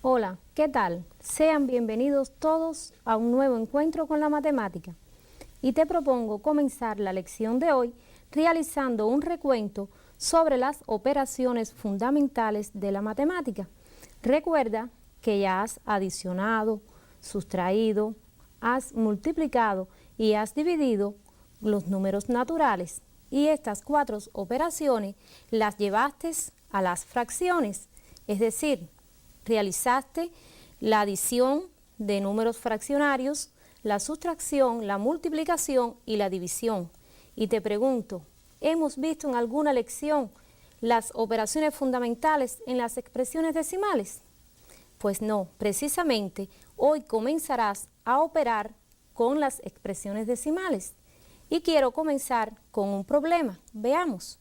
Hola, ¿qué tal? Sean bienvenidos todos a un nuevo encuentro con la matemática. Y te propongo comenzar la lección de hoy realizando un recuento sobre las operaciones fundamentales de la matemática. Recuerda que ya has adicionado, sustraído, has multiplicado y has dividido los números naturales. Y estas 4 operaciones las llevaste a las fracciones, es decir, realizaste la adición de números fraccionarios, la sustracción, la multiplicación y la división. Y te pregunto, ¿hemos visto en alguna lección las operaciones fundamentales en las expresiones decimales? Pues no, precisamente hoy comenzarás a operar con las expresiones decimales. Y quiero comenzar con un problema. Veamos.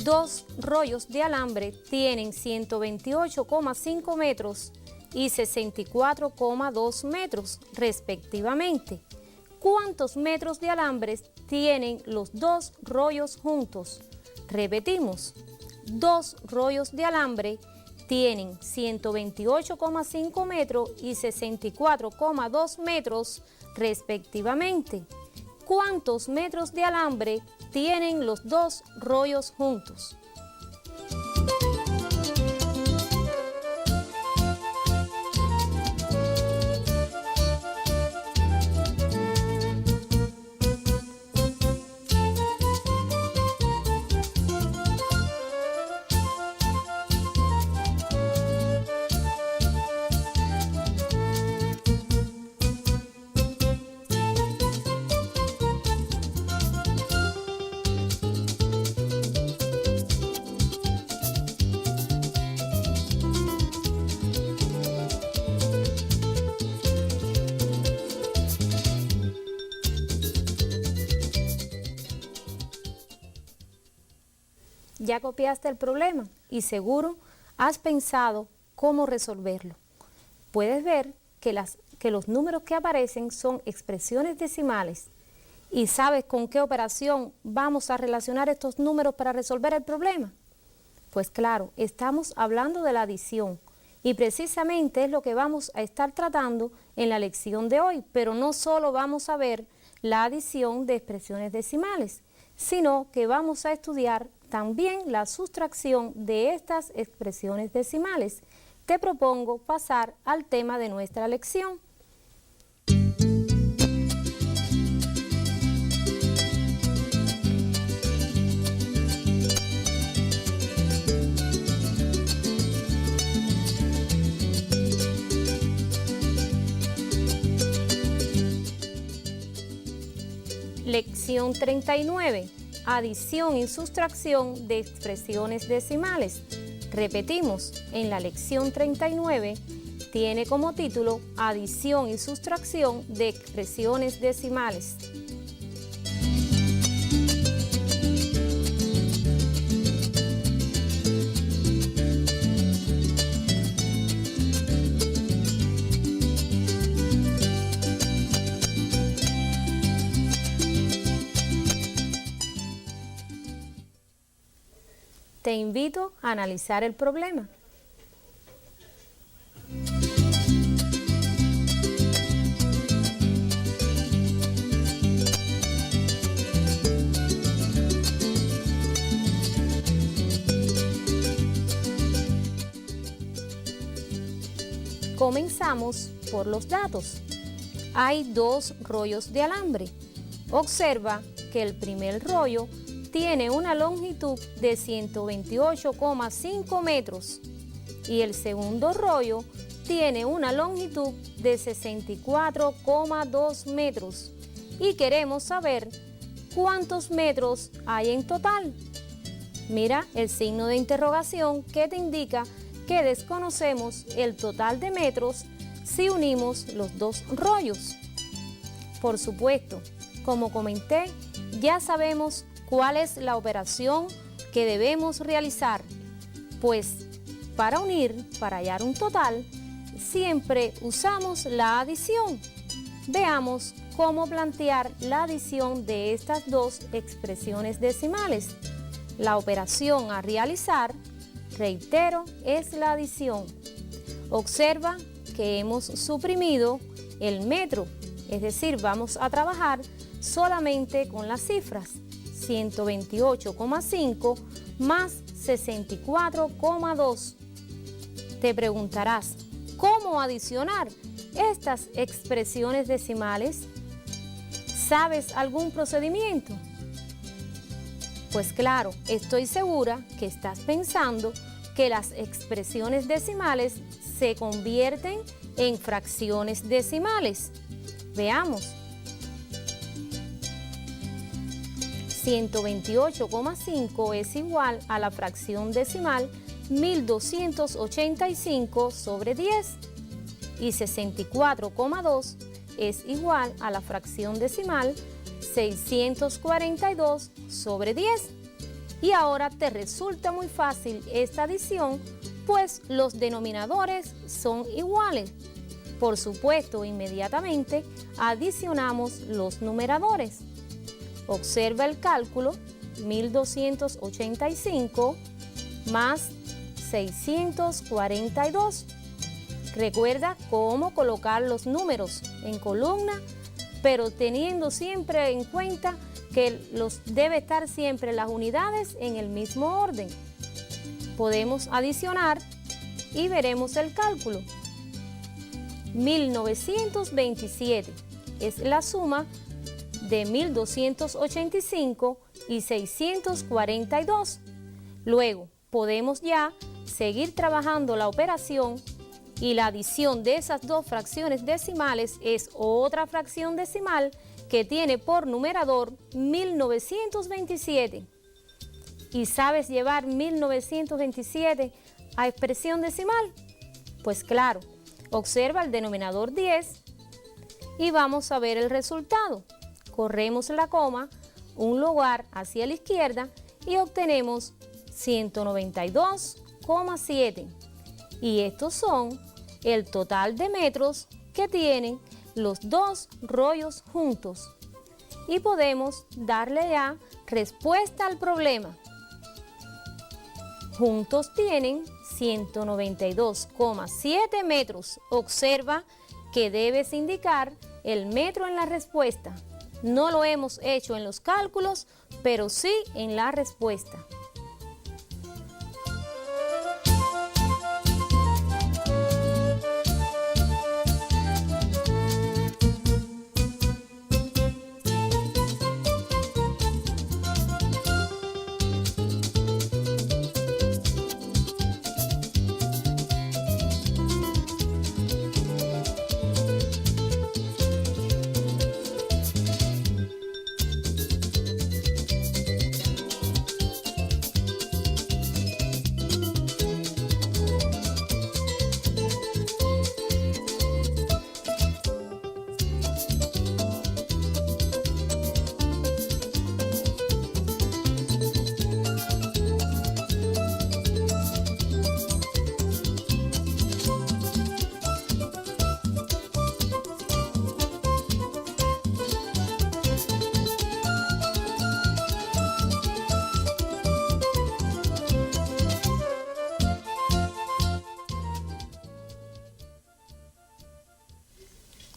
Dos rollos de alambre tienen 128,5 metros y 64,2 metros respectivamente. ¿Cuántos metros de alambres tienen los dos rollos juntos? Repetimos, dos rollos de alambre tienen 128,5 metros y 64,2 metros respectivamente. ¿Cuántos metros de alambre tienen los dos rollos juntos? Ya copiaste el problema y seguro has pensado cómo resolverlo. Puedes ver que los números que aparecen son expresiones decimales y sabes con qué operación vamos a relacionar estos números para resolver el problema. Pues claro, estamos hablando de la adición y precisamente es lo que vamos a estar tratando en la lección de hoy, pero no solo vamos a ver la adición de expresiones decimales, sino que vamos a estudiar también la sustracción de estas expresiones decimales. Te propongo pasar al tema de nuestra lección. Lección 39. Adición y sustracción de expresiones decimales. Repetimos, en la lección 39 tiene como título Adición y sustracción de expresiones decimales. Te invito a analizar el problema. Comenzamos por los datos. Hay dos rollos de alambre. Observa que el primer rollo tiene una longitud de 128,5 metros y el segundo rollo tiene una longitud de 64,2 metros y queremos saber cuántos metros hay en total. Mira el signo de interrogación que te indica que desconocemos el total de metros si unimos los dos rollos. Por supuesto, como comenté, ya sabemos cuál es la operación que debemos realizar, pues Para unir, para hallar un total, siempre usamos la adición. Veamos cómo plantear la adición de estas dos expresiones decimales. La operación a realizar, reitero, es la adición. Observa que hemos suprimido el metro, es decir, vamos a trabajar solamente con las cifras 128,5 más 64,2. Te preguntarás, ¿cómo adicionar estas expresiones decimales? ¿Sabes algún procedimiento? Pues claro, estoy segura que estás pensando que las expresiones decimales se convierten en fracciones decimales. Veamos. 128,5 es igual a la fracción decimal 1285 sobre 10 y 64,2 es igual a la fracción decimal 642 sobre 10. Y ahora te resulta muy fácil esta adición, pues los denominadores son iguales. Por supuesto, inmediatamente adicionamos los numeradores. Observa el cálculo, 1285 más 642. Recuerda cómo colocar los números en columna, pero teniendo siempre en cuenta que debe estar siempre las unidades en el mismo orden. Podemos adicionar y veremos el cálculo. 1927 es la suma de 1285 y 642. Luego podemos ya seguir trabajando la operación y la adición de esas dos fracciones decimales es otra fracción decimal que tiene por numerador 1927. ¿Y sabes llevar 1927 a expresión decimal? Pues claro, observa el denominador 10 y vamos a ver el resultado. Corremos la coma, un lugar hacia la izquierda y obtenemos 192,7. Y estos son el total de metros que tienen los dos rollos juntos. Y podemos darle ya respuesta al problema. Juntos tienen 192,7 metros. Observa que debes indicar el metro en la respuesta. No lo hemos hecho en los cálculos, pero sí en la respuesta.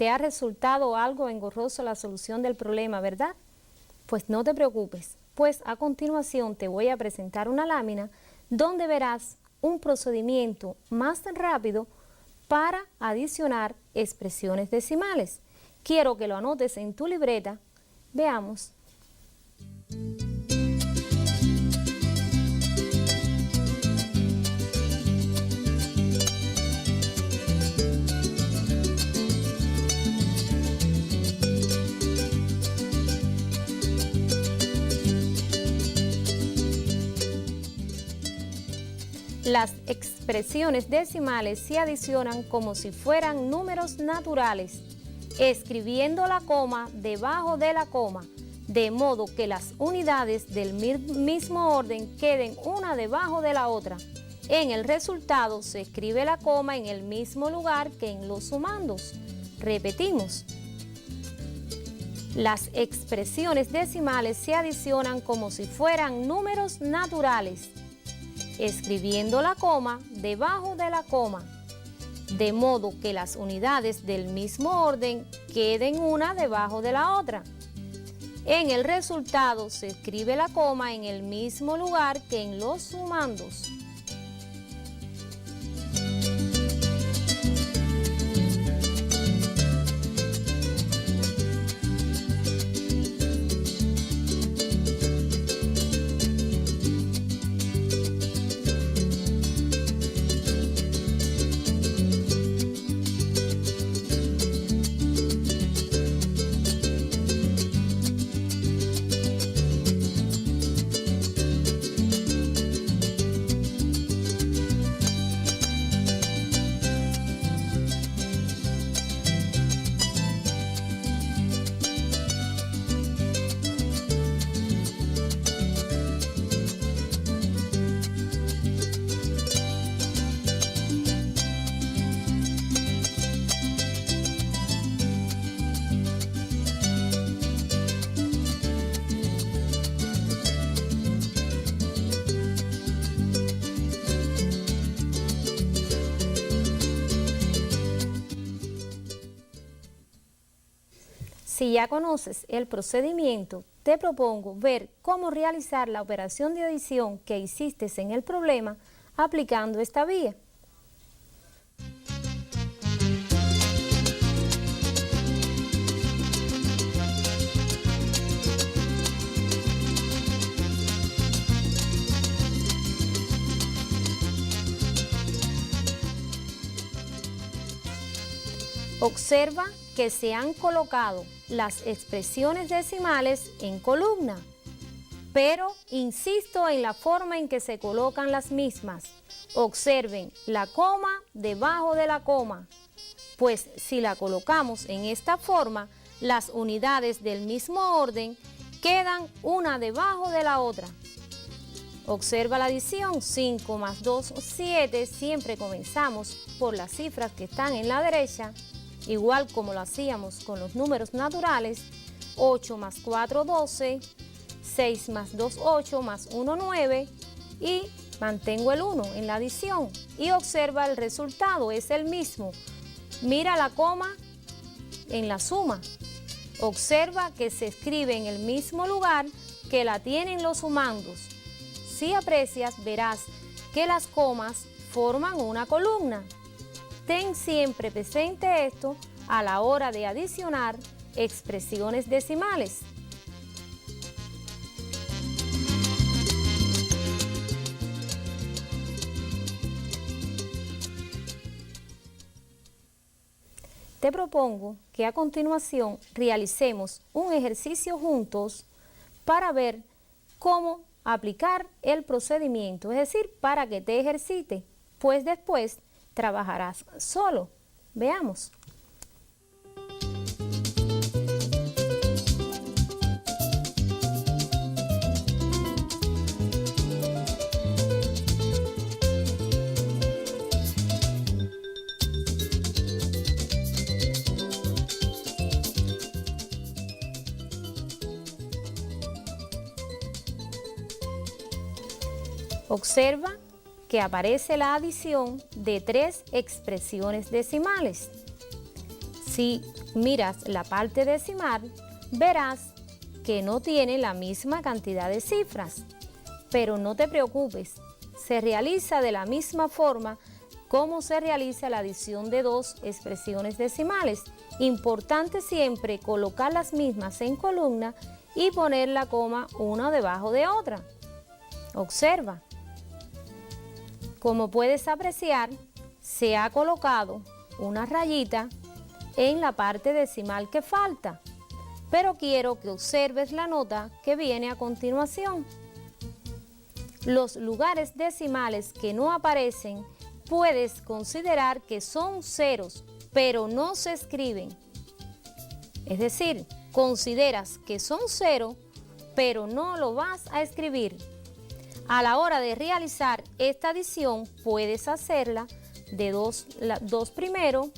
¿Te ha resultado algo engorroso la solución del problema, verdad? Pues no te preocupes, pues a continuación te voy a presentar una lámina donde verás un procedimiento más rápido para adicionar expresiones decimales. Quiero que lo anotes en tu libreta. Veamos. Las expresiones decimales se adicionan como si fueran números naturales, escribiendo la coma debajo de la coma, de modo que las unidades del mismo orden queden una debajo de la otra. En el resultado se escribe la coma en el mismo lugar que en los sumandos. Repetimos. Las expresiones decimales se adicionan como si fueran números naturales, escribiendo la coma debajo de la coma, de modo que las unidades del mismo orden queden una debajo de la otra. En el resultado se escribe la coma en el mismo lugar que en los sumandos. Si ya conoces el procedimiento, te propongo ver cómo realizar la operación de adición que hiciste en el problema aplicando esta vía. Observa que se han colocado las expresiones decimales en columna, pero insisto en la forma en que se colocan las mismas. Observen la coma debajo de la coma, pues si la colocamos en esta forma, las unidades del mismo orden quedan una debajo de la otra. Observa la adición, 5 más 2, 7, siempre comenzamos por las cifras que están en la derecha, igual como lo hacíamos con los números naturales. 8 más 4, 12, 6 más 2, 8, más 1, 9, y mantengo el 1 en la adición. Y observa el resultado, es el mismo. Mira la coma en la suma. Observa que se escribe en el mismo lugar que la tienen los sumandos. Si aprecias, verás que las comas forman una columna. Ten siempre presente esto a la hora de adicionar expresiones decimales. Te propongo que a continuación realicemos un ejercicio juntos para ver cómo aplicar el procedimiento, es decir, para que te ejercite, pues después trabajarás solo. Veamos. Observa que aparece la adición de 3 expresiones decimales. Si miras la parte decimal, verás que no tiene la misma cantidad de cifras, pero no te preocupes, se realiza de la misma forma como se realiza la adición de 2 expresiones decimales. Importante siempre colocar las mismas en columna y poner la coma una debajo de otra. Observa. Como puedes apreciar, se ha colocado una rayita en la parte decimal que falta, pero quiero que observes la nota que viene a continuación. Los lugares decimales que no aparecen puedes considerar que son ceros, pero no se escriben. Es decir, consideras que son cero, pero no lo vas a escribir. A la hora de realizar esta adición, puedes hacerla de dos primero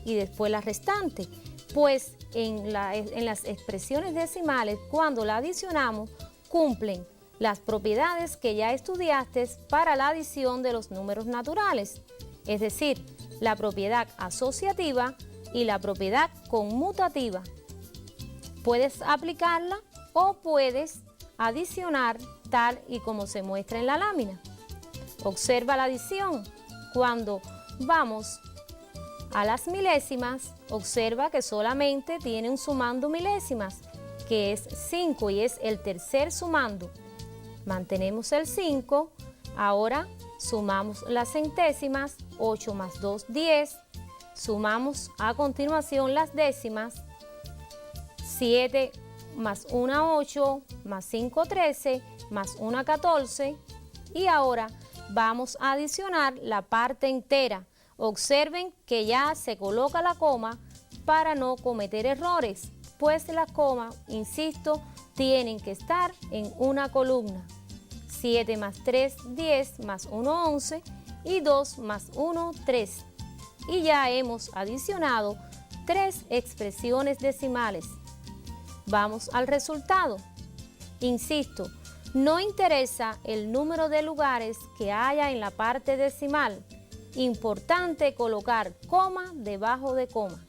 y después la restante, pues en las expresiones decimales, cuando la adicionamos, cumplen las propiedades que ya estudiaste para la adición de los números naturales, es decir, la propiedad asociativa y la propiedad conmutativa. Puedes aplicarla o puedes adicionar tal y como se muestra en la lámina. Observa la adición. Cuando vamos a las milésimas, observa que solamente tiene un sumando milésimas, que es 5 y es el tercer sumando. Mantenemos el 5, ahora sumamos las centésimas, 8 más 2, 10. Sumamos a continuación las décimas, 7 más 1, 8, más 5, 13, más 1, 14. Y ahora vamos a adicionar la parte entera. Observen que ya se coloca la coma para no cometer errores, pues las comas, insisto, tienen que estar en una columna. 7 más 3, 10, más 1, 11 y 2 más 1, 3. Y ya hemos adicionado 3 expresiones decimales. Vamos al resultado. Insisto, no interesa el número de lugares que haya en la parte decimal. Importante colocar coma debajo de coma.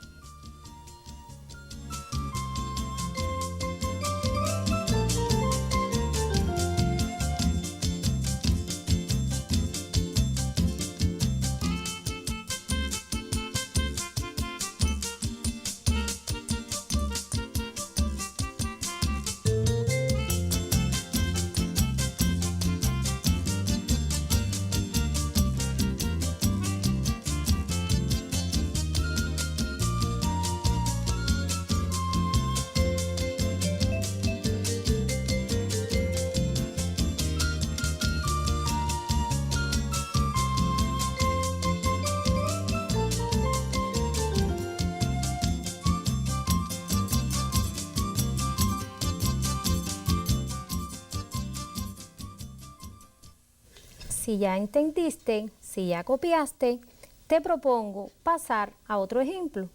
Si ya entendiste, si ya copiaste, te propongo pasar a otro ejemplo.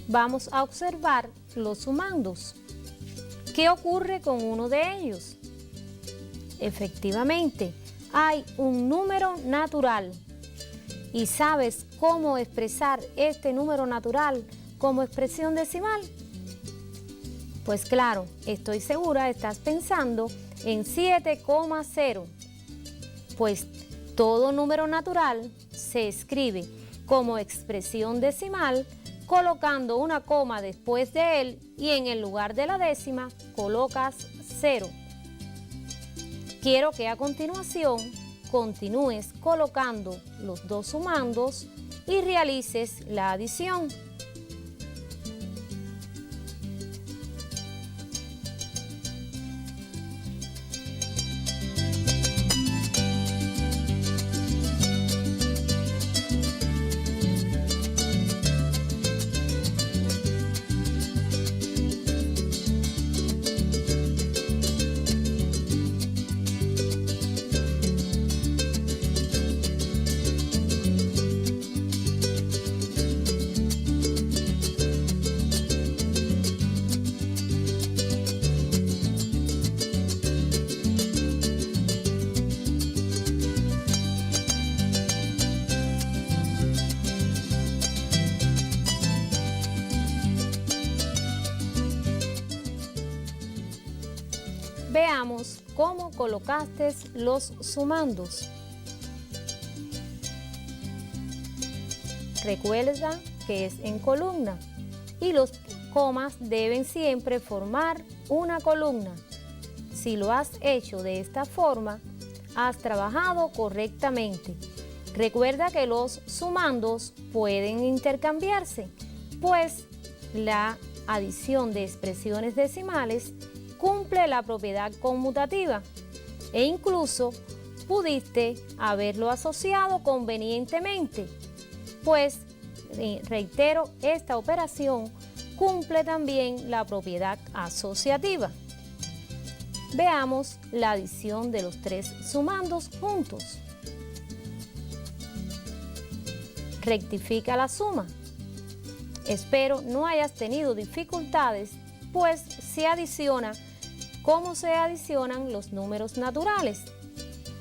Vamos a observar los sumandos. ¿Qué ocurre con uno de ellos? Efectivamente, hay un número natural. ¿Y sabes cómo expresar este número natural como expresión decimal? Pues claro, estoy segura estás pensando en 7,0. Pues todo número natural se escribe como expresión decimal colocando una coma después de él y en el lugar de la décima colocas 0. Quiero que a continuación continúes colocando los dos sumandos y realices la adición. Veamos cómo colocaste los sumandos. Recuerda que es en columna y los comas deben siempre formar una columna. Si lo has hecho de esta forma, has trabajado correctamente. Recuerda que los sumandos pueden intercambiarse, pues la adición de expresiones decimales cumple la propiedad conmutativa e incluso pudiste haberlo asociado convenientemente, pues, reitero, esta operación cumple también la propiedad asociativa. Veamos la adición de los tres sumandos juntos. Rectifica la suma. Espero no hayas tenido dificultades, pues se adiciona como se adicionan los números naturales.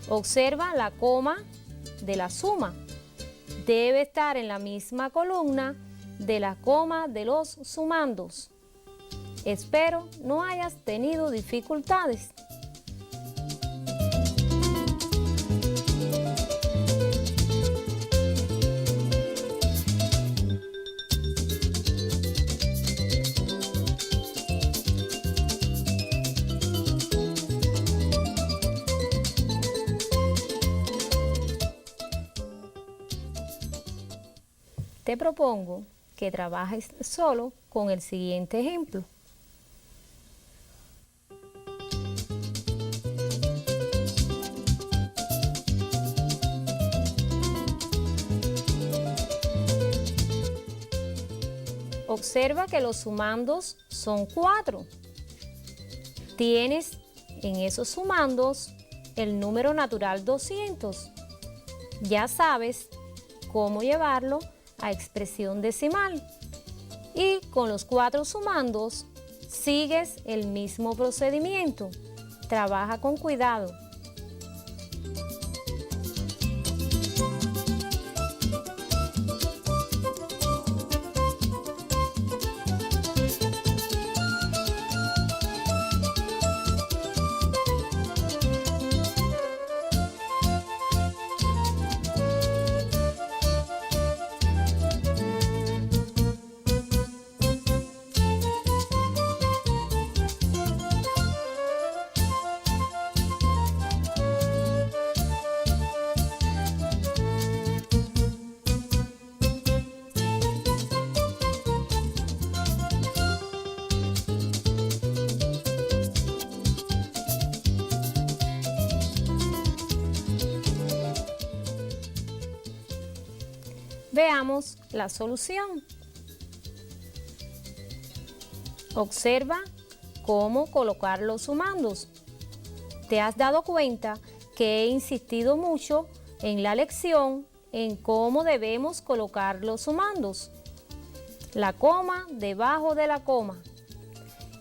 Observa la coma de la suma. Debe estar en la misma columna de la coma de los sumandos. Espero no hayas tenido dificultades. Te propongo que trabajes solo con el siguiente ejemplo. Observa que los sumandos son 4. Tienes en esos sumandos el número natural 200. Ya sabes cómo llevarlo a expresión decimal. Y con los 4 sumandos sigues el mismo procedimiento. Trabaja con cuidado. Veamos la solución. Observa cómo colocar los sumandos. Te has dado cuenta que he insistido mucho en la lección en cómo debemos colocar los sumandos. La coma debajo de la coma.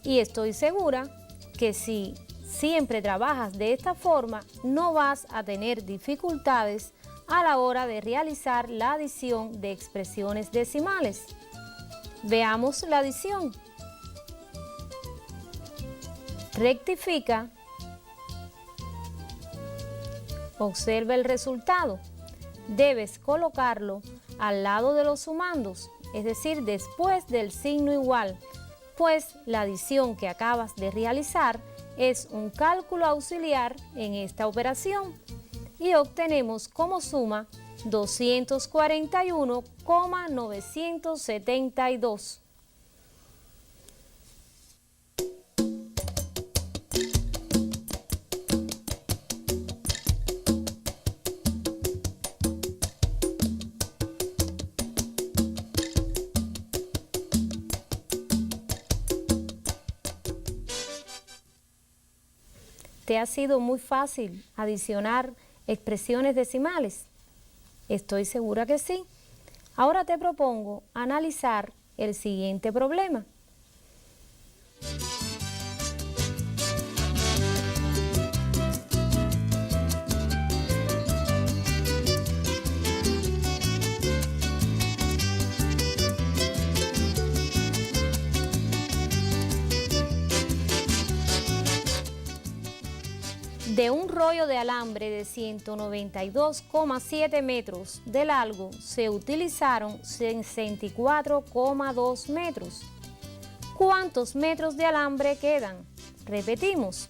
Y estoy segura que si siempre trabajas de esta forma, no vas a tener dificultades a la hora de realizar la adición de expresiones decimales. Veamos la adición. Rectifica. Observa el resultado. Debes colocarlo al lado de los sumandos, es decir, después del signo igual, pues la adición que acabas de realizar es un cálculo auxiliar en esta operación. Y obtenemos como suma 241,972. ¿Te ha sido muy fácil adicionar expresiones decimales? Estoy segura que sí. Ahora te propongo analizar el siguiente problema. De un rollo de alambre de 192,7 metros de largo se utilizaron 64,2 metros. ¿Cuántos metros de alambre quedan? Repetimos.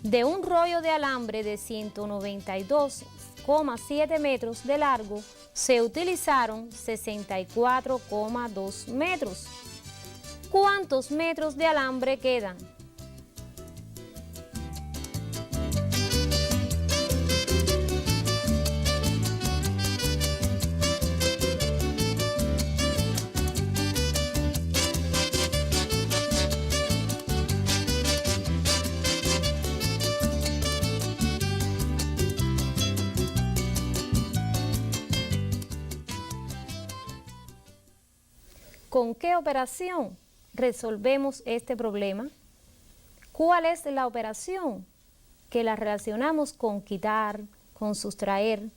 De un rollo de alambre de 192,7 metros de largo se utilizaron 64,2 metros. ¿Cuántos metros de alambre quedan? ¿Con qué operación resolvemos este problema? ¿Cuál es la operación que la relacionamos con quitar, con sustraer?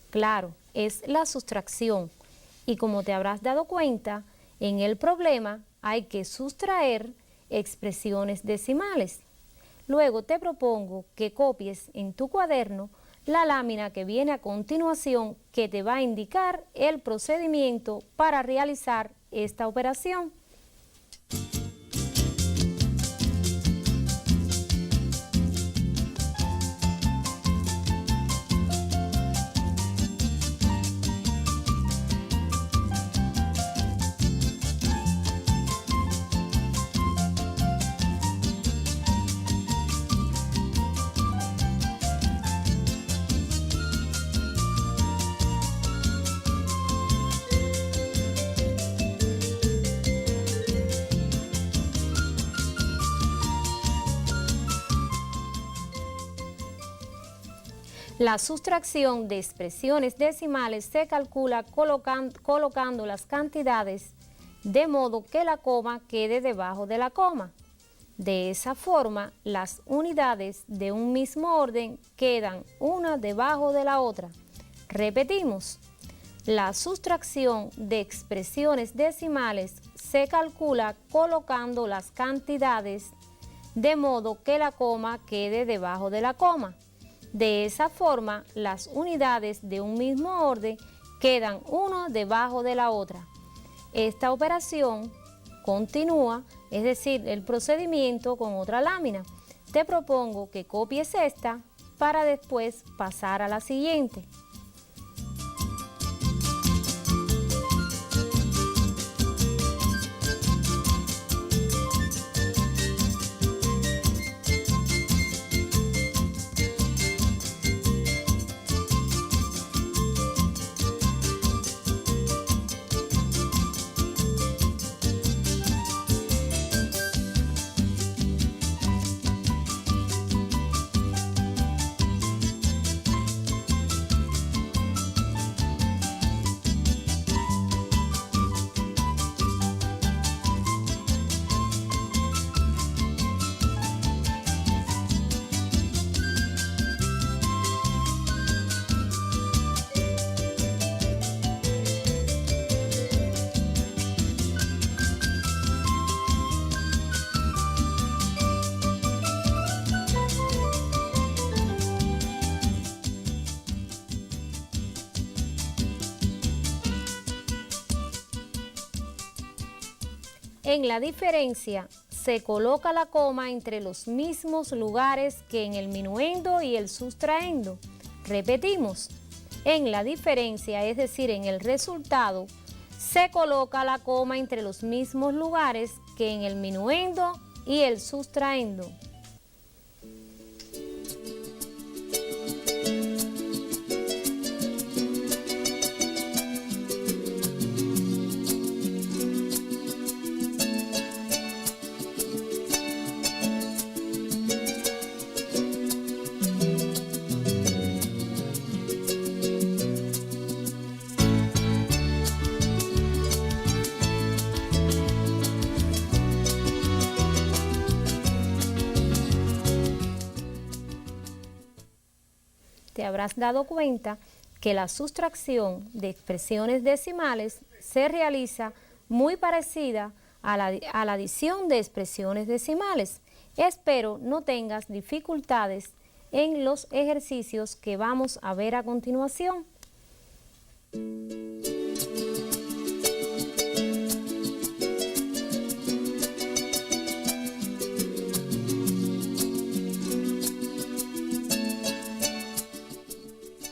Claro, es la sustracción. Y como te habrás dado cuenta, en el problema hay que sustraer expresiones decimales. Luego te propongo que copies en tu cuaderno la lámina que viene a continuación, que te va a indicar el procedimiento para realizar esta operación. La sustracción de expresiones decimales se calcula colocando las cantidades de modo que la coma quede debajo de la coma. De esa forma, las unidades de un mismo orden quedan una debajo de la otra. Repetimos, la sustracción de expresiones decimales se calcula colocando las cantidades de modo que la coma quede debajo de la coma. De esa forma, las unidades de un mismo orden quedan una debajo de la otra. Esta operación continúa, es decir, el procedimiento con otra lámina. Te propongo que copies esta para después pasar a la siguiente. En la diferencia se coloca la coma entre los mismos lugares que en el minuendo y el sustraendo. Repetimos, en la diferencia, es decir, en el resultado, se coloca la coma entre los mismos lugares que en el minuendo y el sustraendo. Te habrás dado cuenta que la sustracción de expresiones decimales se realiza muy parecida a la adición de expresiones decimales. Espero no tengas dificultades en los ejercicios que vamos a ver a continuación.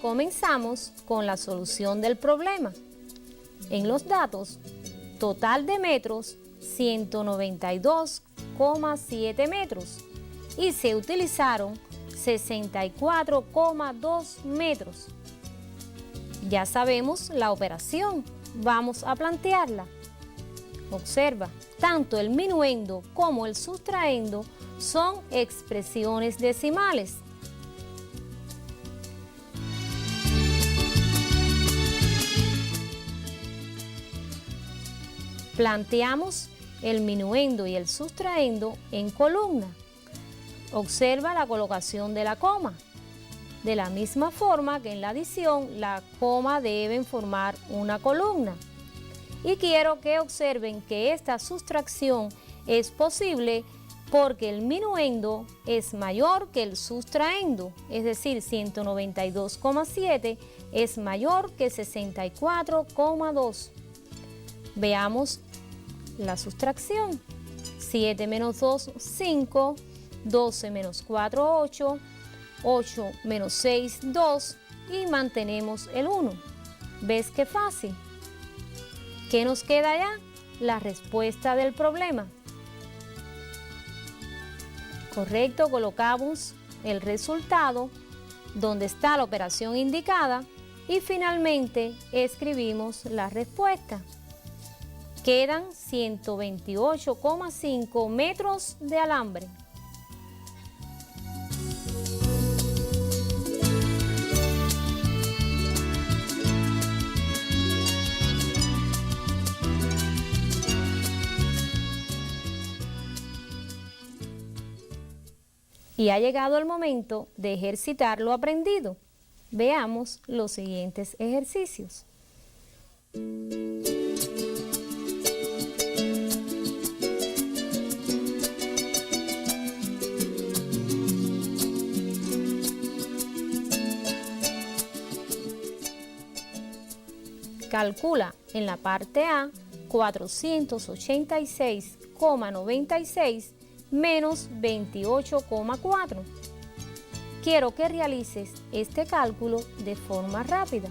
Comenzamos con la solución del problema. En los datos, total de metros 192,7 metros y se utilizaron 64,2 metros. Ya sabemos la operación, vamos a plantearla. Observa, tanto el minuendo como el sustraendo son expresiones decimales. Planteamos el minuendo y el sustraendo en columna. Observa la colocación de la coma. De la misma forma que en la adición, la coma deben formar una columna. Y quiero que observen que esta sustracción es posible porque el minuendo es mayor que el sustraendo, es decir, 192,7 es mayor que 64,2. Veamos la sustracción. 7 menos 2, 5, 12 menos 4, 8, 8 menos 6, 2 y mantenemos el 1. ¿Ves qué fácil? ¿Qué nos queda ya? La respuesta del problema. Correcto, colocamos el resultado donde está la operación indicada y finalmente escribimos la respuesta. Quedan 128,5 metros de alambre. Y ha llegado el momento de ejercitar lo aprendido. Veamos los siguientes ejercicios. Calcula en la parte A 486,96 menos 28,4. Quiero que realices este cálculo de forma rápida.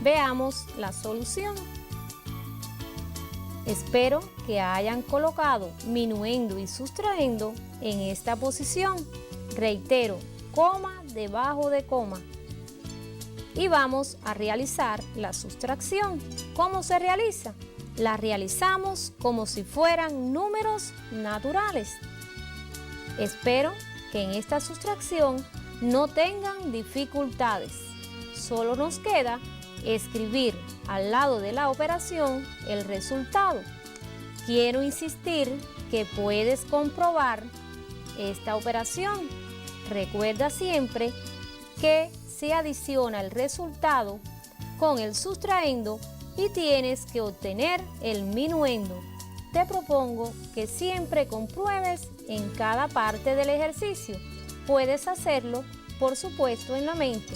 Veamos la solución. Espero que hayan colocado minuendo y sustraendo en esta posición. Reitero, coma debajo de coma. Y vamos a realizar la sustracción. ¿Cómo se realiza? La realizamos como si fueran números naturales. Espero que en esta sustracción no tengan dificultades. Solo nos queda escribir al lado de la operación el resultado. Quiero insistir que puedes comprobar esta operación. Recuerda siempre que se adiciona el resultado con el sustraendo y tienes que obtener el minuendo. Te propongo que siempre compruebes en cada parte del ejercicio. Puedes hacerlo, por supuesto, en la mente.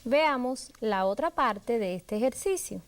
Veamos la otra parte de este ejercicio.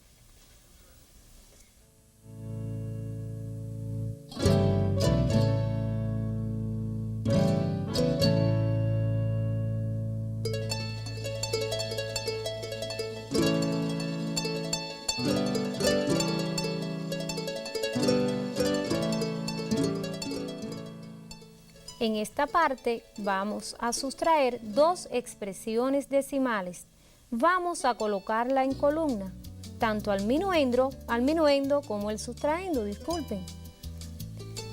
En esta parte vamos a sustraer dos expresiones decimales. Vamos a colocarla en columna, tanto al minuendo como el sustraendo, disculpen.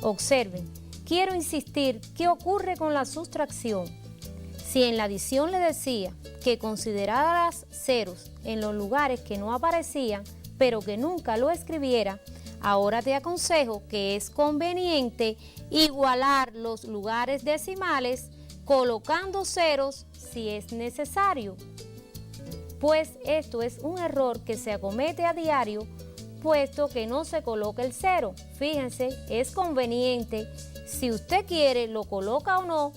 Observen, quiero insistir qué ocurre con la sustracción. Si en la adición le decía que consideraras ceros en los lugares que no aparecían, pero que nunca lo escribiera, ahora te aconsejo que es conveniente igualar los lugares decimales colocando ceros si es necesario. Pues esto es un error que se acomete a diario, supuesto que no se coloque el 0. Fíjense, es conveniente, si usted quiere lo coloca o no,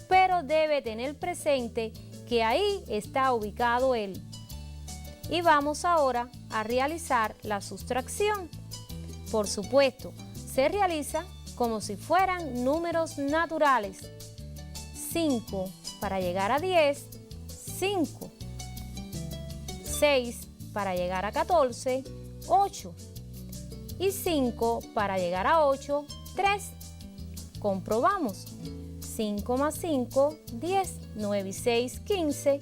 pero debe tener presente que ahí está ubicado él. Y vamos ahora a realizar la sustracción. Por supuesto, se realiza como si fueran números naturales. 5 para llegar a 10, 5. 6 para llegar a 14, 8. Y 5 para llegar a 8, 3. Comprobamos. 5 más 5, 10, 9 y 6, 15,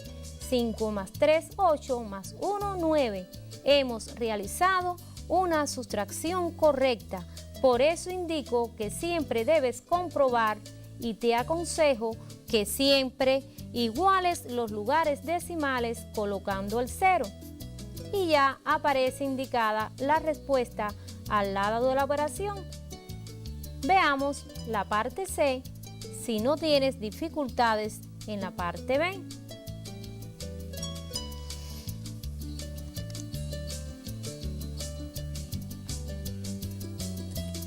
5 más 3, 8, más 1, 9. Hemos realizado una sustracción correcta. Por eso indico que siempre debes comprobar y te aconsejo que siempre iguales los lugares decimales colocando el 0. Y ya aparece indicada la respuesta al lado de la operación. Veamos la parte C si no tienes dificultades en la parte B.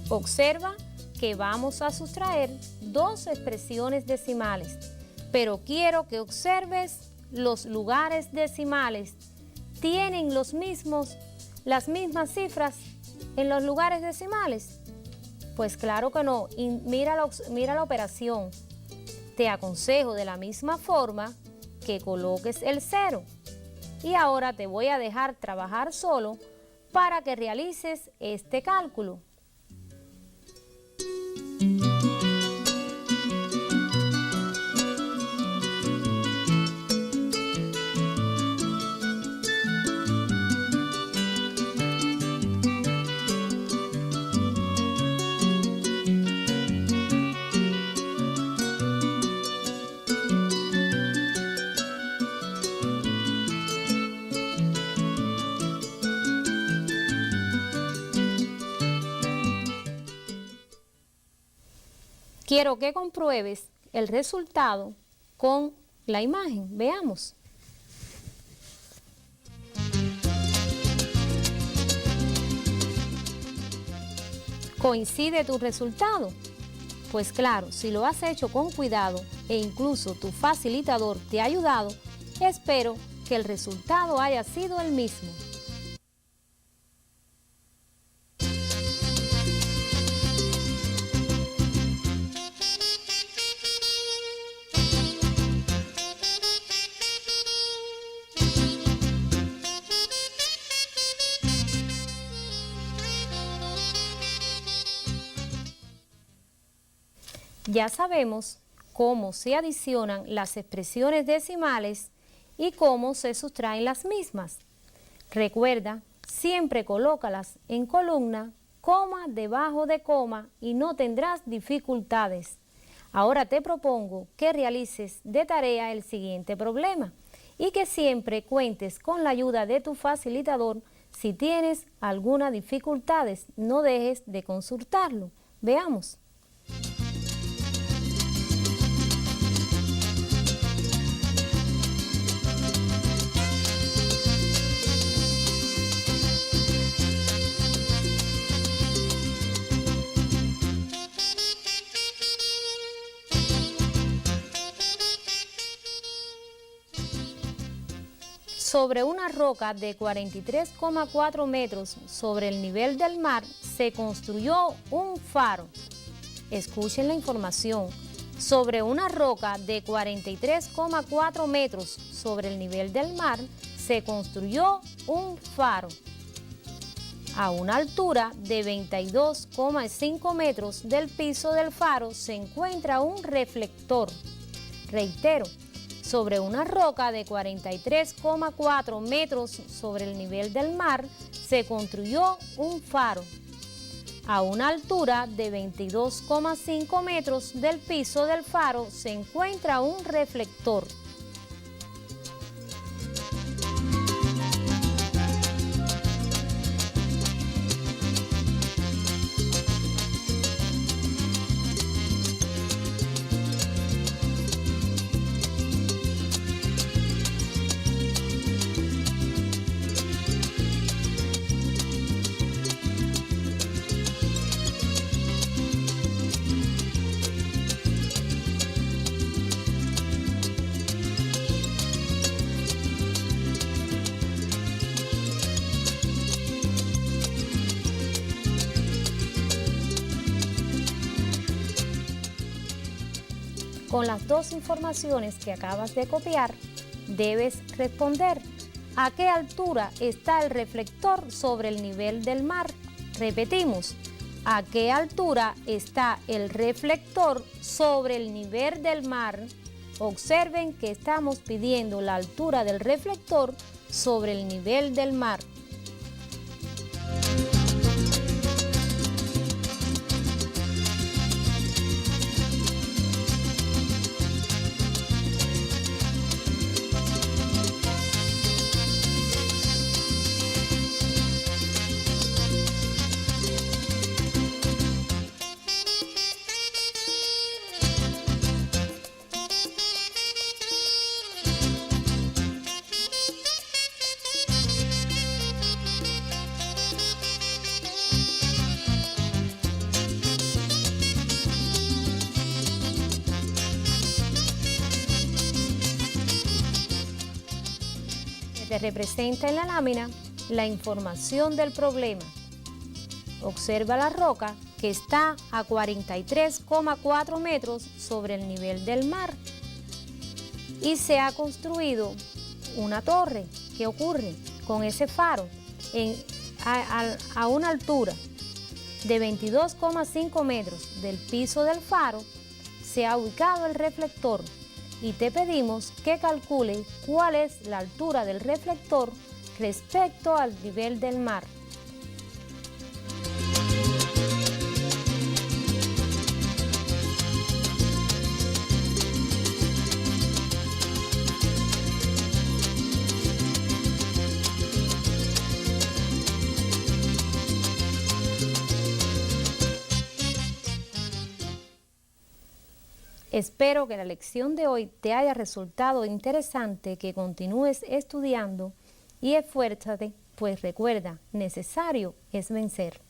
Observa que vamos a sustraer dos expresiones decimales, pero quiero que observes los lugares decimales. ¿Tienen las mismas cifras en los lugares decimales? Pues claro que no. Y mira la operación. Te aconsejo de la misma forma que coloques el 0. Y ahora te voy a dejar trabajar solo para que realices este cálculo. Quiero que compruebes el resultado con la imagen. Veamos. ¿Coincide tu resultado? Pues claro, si lo has hecho con cuidado e incluso tu facilitador te ha ayudado, espero que el resultado haya sido el mismo. Ya sabemos cómo se adicionan las expresiones decimales y cómo se sustraen las mismas. Recuerda, siempre colócalas en columna, coma debajo de coma y no tendrás dificultades. Ahora te propongo que realices de tarea el siguiente problema y que siempre cuentes con la ayuda de tu facilitador si tienes alguna dificultades. No dejes de consultarlo. Veamos. Sobre una roca de 43,4 metros sobre el nivel del mar se construyó un faro. Escuchen la información. Sobre una roca de 43,4 metros sobre el nivel del mar se construyó un faro. A una altura de 22,5 metros del piso del faro se encuentra un reflector. Reitero, sobre una roca de 43,4 metros sobre el nivel del mar se construyó un faro. A una altura de 22,5 metros del piso del faro se encuentra un reflector. Con las dos informaciones que acabas de copiar, debes responder: ¿a qué altura está el reflector sobre el nivel del mar? Repetimos, ¿a qué altura está el reflector sobre el nivel del mar? Observen que estamos pidiendo la altura del reflector sobre el nivel del mar. Se representa en la lámina la información del problema. Observa la roca que está a 43,4 metros sobre el nivel del mar y se ha construido una torre. ¿Qué ocurre con ese faro? A una altura de 22,5 metros del piso del faro se ha ubicado el reflector y te pedimos que calcule cuál es la altura del reflector respecto al nivel del mar. Espero que la lección de hoy te haya resultado interesante, que continúes estudiando y esfuérzate, pues recuerda, necesario es vencer.